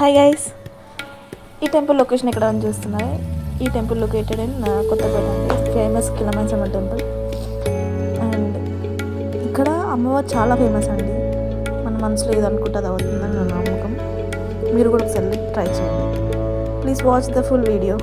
Hi guys, ఈ temple location ఎక్కడ అని చూస్తున్నారు. ఈ టెంపుల్ లొకేటెడ్ ఇన్ కొత్తపేట అండి. Famous కిలమైసమ్మ temple. అండ్ ఇక్కడ అమ్మవారు చాలా ఫేమస్ అండి. మన మనసులో ఏది అనుకుంటే అది అవుతుందని నా నమ్మకం. మీరు కూడా ఒకసారి ట్రై చేయండి. Please watch the full video.